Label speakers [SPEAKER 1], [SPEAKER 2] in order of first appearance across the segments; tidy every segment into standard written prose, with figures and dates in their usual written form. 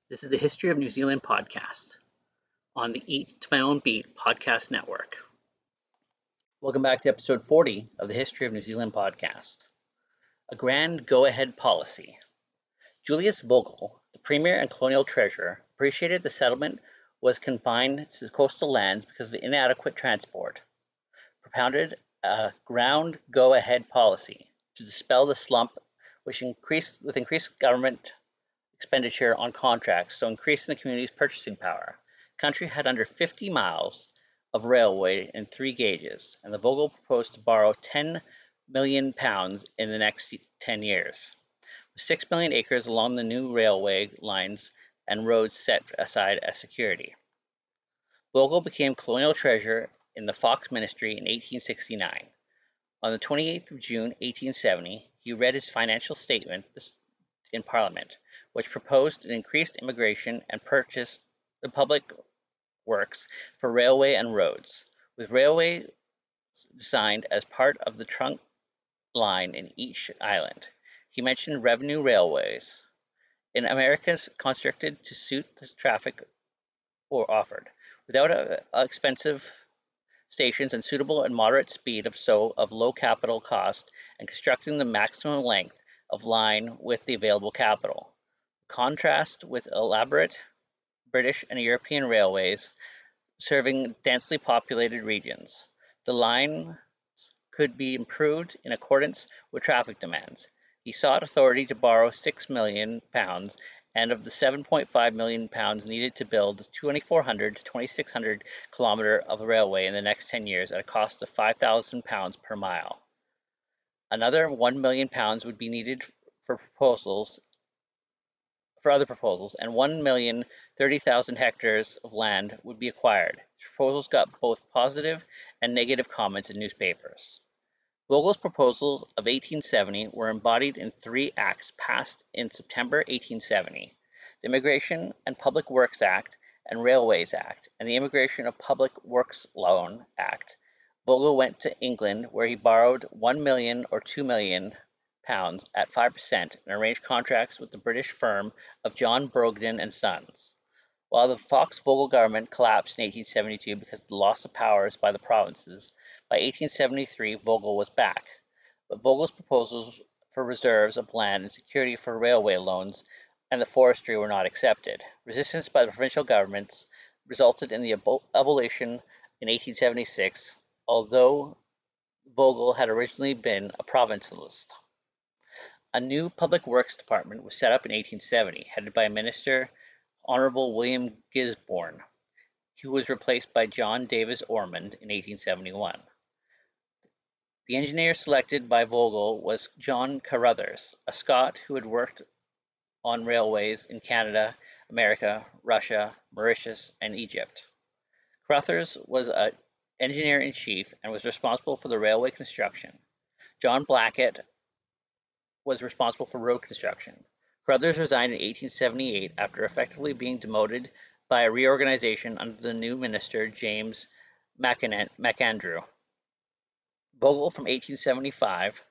[SPEAKER 1] This is the History of New Zealand podcast on the Eat to My Own Beat podcast network. Welcome back to episode 40 of the History of New Zealand podcast. A grand go-ahead policy. Julius Vogel, the premier and colonial treasurer, appreciated the settlement was confined to the coastal lands because of the inadequate transport, propounded a ground go-ahead policy to dispel the slump which increased government expenditure on contracts, so increasing the community's purchasing power. The country had under 50 miles of railway in 3 gauges, and the Vogel proposed to borrow £10 million in the next 10 years, with 6 million acres along the new railway lines and roads set aside as security. Vogel became colonial treasurer in the Fox Ministry in 1869. On the 28th of June, 1870, he read his financial statement in Parliament, which proposed an increased immigration and purchased the public works for railway and roads, with railways designed as part of the trunk line in each island. He mentioned revenue railways in Americas constructed to suit the traffic or offered, without expensive stations and suitable and moderate speed of low capital cost, and constructing the maximum length of line with the available capital. Contrast with elaborate British and European railways serving densely populated regions. The line could be improved in accordance with traffic demands. He sought authority to borrow £6 million, and of the £7.5 million needed to build 2,400 to 2,600 kilometres of railway in the next 10 years at a cost of £5,000 per mile. Another £1 million would be needed for other proposals, and 1,030,000 hectares of land would be acquired. His proposals got both positive and negative comments in newspapers. Vogel's proposals of 1870 were embodied in 3 acts passed in September 1870: the Immigration and Public Works Act and Railways Act, and the Immigration and Public Works Loan Act. Vogel went to England, where he borrowed £1 million or £2 million at 5% and arranged contracts with the British firm of John Brogden and Sons. While the Fox-Vogel government collapsed in 1872 because of the loss of powers by the provinces, by 1873 Vogel was back. But Vogel's proposals for reserves of land and security for railway loans and the forestry were not accepted. Resistance by the provincial governments resulted in the abolition in 1876, although Vogel had originally been a provincialist. A new public works department was set up in 1870, headed by Minister Honorable William Gisborne, who was replaced by John Davis Ormond in 1871. The engineer selected by Vogel was John Carruthers, a Scot who had worked on railways in Canada, America, Russia, Mauritius, and Egypt. Carruthers was an engineer-in-chief and was responsible for the railway construction. John Blackett was responsible for road construction. Carruthers resigned in 1878 after effectively being demoted by a reorganization under the new minister, James MacAndrew. Vogel from 1875,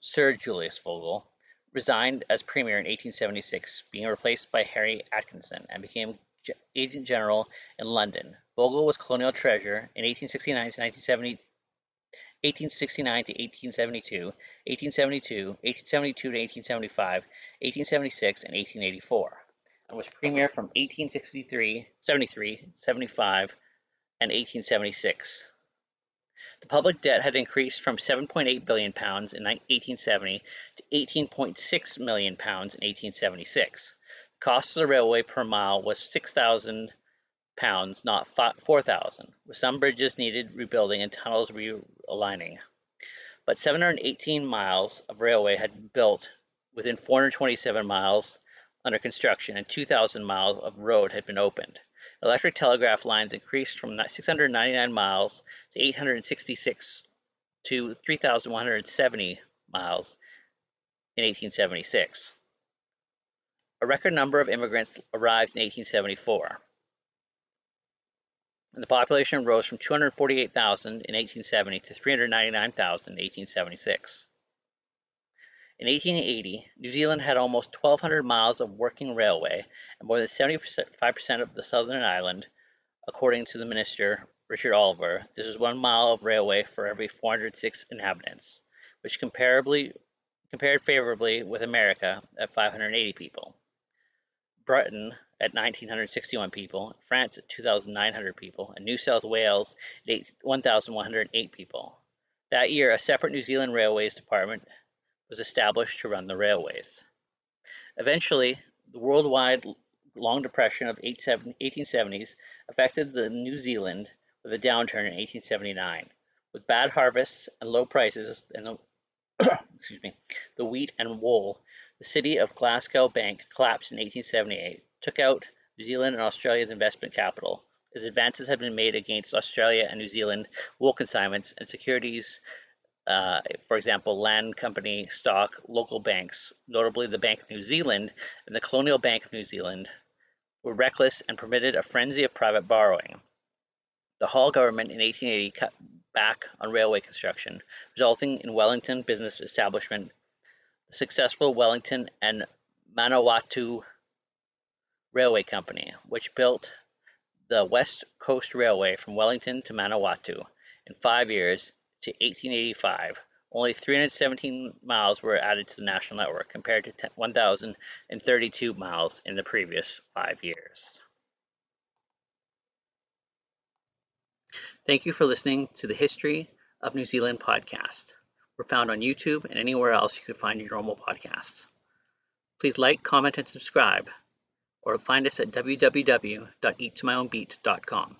[SPEAKER 1] Sir Julius Vogel, resigned as premier in 1876, being replaced by Harry Atkinson, and became agent general in London. Vogel was colonial treasurer in 1869 to 1872, 1872, 1872 to 1875, 1876, and 1884, and was premier from 1873, 75, and 1876. The public debt had increased from £7.8 billion in 1870 to £18.6 million in 1876. The cost of the railway per mile was £6,000, not £4,000, with some bridges needed rebuilding and tunnels realigning. But 718 miles of railway had been built, within 427 miles under construction, and 2,000 miles of road had been opened. Electric telegraph lines increased from 699 miles to 866 to 3,170 miles in 1876. A record number of immigrants arrived in 1874. And the population rose from 248,000 in 1870 to 399,000 in 1876. In 1880, New Zealand had almost 1,200 miles of working railway and more than 75% of the southern island, according to the minister Richard Oliver. This is 1 mile of railway for every 406 inhabitants, which compared favorably with America at 580 people, Britain at 1,961 people, France at 2,900 people, and New South Wales at 1,108 people. That year, a separate New Zealand Railways Department was established to run the railways. Eventually, the worldwide Long Depression of 1870s affected New Zealand with a downturn in 1879. With bad harvests and low prices and the wheat and wool, the city of Glasgow Bank collapsed in 1878, took out New Zealand and Australia's investment capital, as advances had been made against Australia and New Zealand wool consignments and securities. For example, land company stock, local banks, notably the Bank of New Zealand and the Colonial Bank of New Zealand, were reckless and permitted a frenzy of private borrowing. The Hall government in 1880 cut back on railway construction, resulting in Wellington business establishment, the successful Wellington and Manawatu Railway Company, which built the West Coast Railway from Wellington to Manawatu in 5 years to 1885. Only 317 miles were added to the national network compared to 1,032 miles in the previous 5 years. Thank you for listening to the History of New Zealand podcast. We're found on YouTube and anywhere else you could find your normal podcasts. Please like, comment, and subscribe, or find us at www.eattomyownbeat.com.